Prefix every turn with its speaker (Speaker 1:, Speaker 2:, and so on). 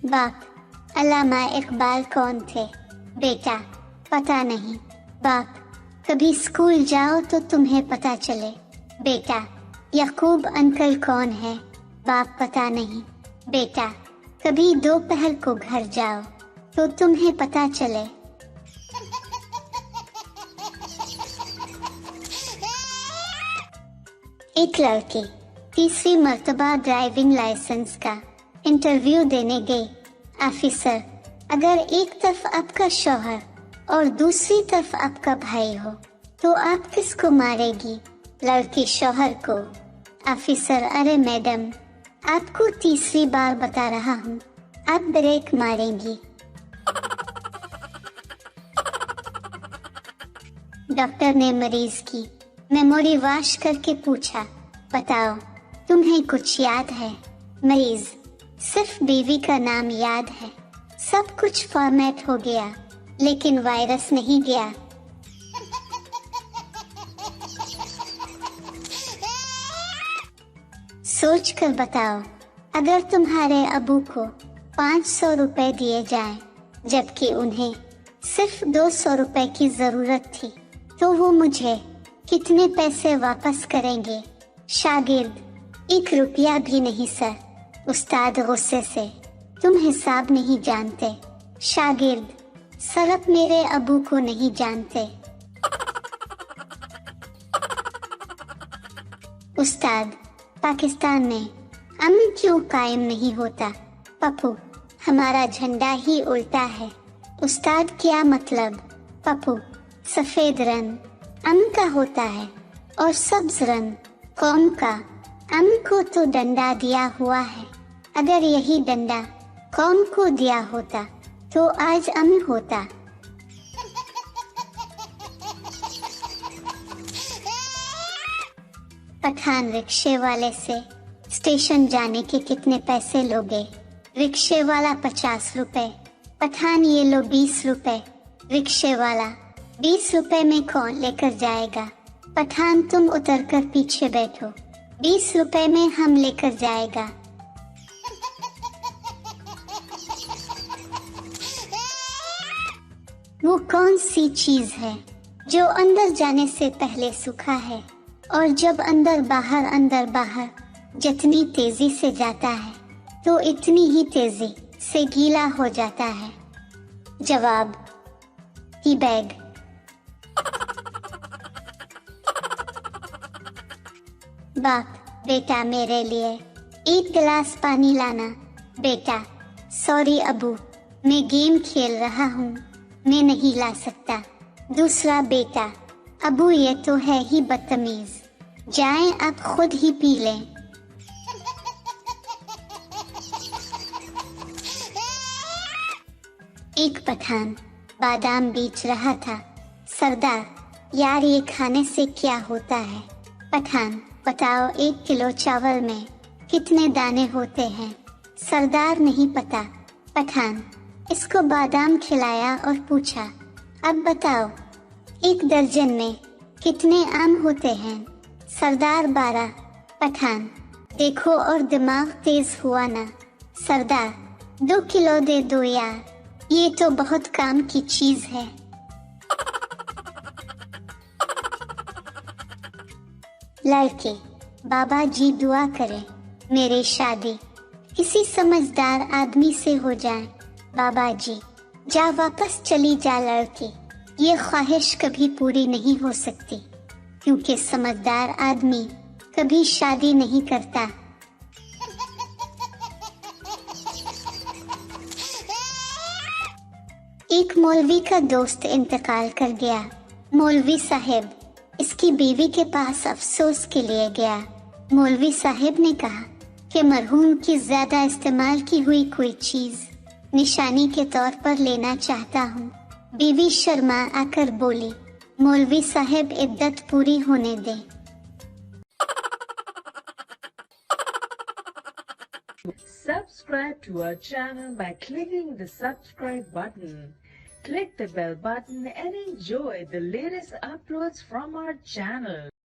Speaker 1: बाप, अल्लामा इकबाल कौन थे? बेटा, पता नहीं। बाप, कभी स्कूल जाओ तो तुम्हें पता चले। बेटा, याकूब अंकल कौन है? बाप, पता नहीं। बेटा, कभी दोपहर को घर जाओ तो तुम्हें पता चले। एक लड़की तीसरी मर्तबा ड्राइविंग लाइसेंस का इंटरव्यू देने गई। ऑफिसर, अगर एक तरफ आपका शौहर और दूसरी तरफ आपका भाई हो तो आप किसको मारेगी? लड़की शौहर को। ऑफिसर, अरे मैडम, आपको तीसरी बार बता रहा हूँ, आप ब्रेक मारेंगी। डॉक्टर ने मरीज की मेमोरी वॉश करके पूछा, बताओ तुम्हें कुछ याद है? मरीज, सिर्फ बीवी का नाम याद है, सब कुछ फॉर्मेट हो गया लेकिन वायरस नहीं गया। सोच कर बताओ, अगर तुम्हारे अबू को 500 रुपए दिए जाएं, जबकि उन्हें सिर्फ 200 रुपए की जरूरत थी, तो वो मुझे कितने पैसे वापस करेंगे? शागिर्द, 1 रुपया भी नहीं सर। उस्ताद गुस्से से, तुम हिसाब नहीं जानते। शागिर्द, सर आप मेरे अबू को नहीं जानते। उस्ताद, पाकिस्तान में अमन क्यों कायम नहीं होता? पप्पू, हमारा झंडा ही उल्टा है। उस्ताद, क्या मतलब? पप्पू, सफेद रंग अमन का होता है और सब्ज रंग कौम का। अमन को तो डंडा दिया हुआ है, अगर यही डंडा कौम को दिया होता तो आज अमन होता। पठान रिक्शे वाले से स्टेशन जाने के कितने पैसे लोगे? रिक्शे वाला 50 रुपए। पठान, ये लो 20 रुपए। रिक्शे वाला, 20 रुपए में कौन लेकर जाएगा? पठान, तुम उतर कर पीछे बैठो, 20 रुपए में हम लेकर जाएगा। वो कौन सी चीज है जो अंदर जाने से पहले सूखा है और जब अंदर बाहर जितनी तेजी से जाता है तो इतनी ही तेजी से गीला हो जाता है? जवाब, टी बैग। बाप, बेटा मेरे लिए 1 गिलास पानी लाना। बेटा, सॉरी अबू, मैं गेम खेल रहा हूँ, मैं नहीं ला सकता। दूसरा बेटा, अबू ये तो है ही बदतमीज, जाएं आप खुद ही पी लें। एक पठान बादाम बेच रहा था। सरदार, यार ये खाने से क्या होता है? पठान, बताओ 1 किलो चावल में कितने दाने होते हैं? सरदार, नहीं पता। पठान, इसको बादाम खिलाया और पूछा, अब बताओ 1 दर्जन में कितने आम होते हैं? सरदार, 12। पठान, देखो और दिमाग तेज हुआ ना। सरदार, 2 किलो दे दो यार, ये तो बहुत काम की चीज है। लड़के, बाबा जी दुआ करें मेरी शादी किसी समझदार आदमी से हो जाए। बाबा जी, जा वापस चली जा लड़की, ये ख्वाहिश कभी पूरी नहीं हो सकती क्योंकि समझदार आदमी कभी शादी नहीं करता। एक मौलवी का दोस्त इंतकाल कर गया। मौलवी साहब इसकी बीवी के पास अफसोस के लिए गया। मौलवी साहब ने कहा कि मरहूम की ज्यादा इस्तेमाल की हुई कोई चीज निशानी के तौर पर लेना चाहता हूँ। बीवी शर्मा आकर बोली, मौलवी साहब इद्दत पूरी होने दें।
Speaker 2: Subscribe to our channel by clicking the subscribe button. Click the bell button and enjoy the latest uploads from our channel.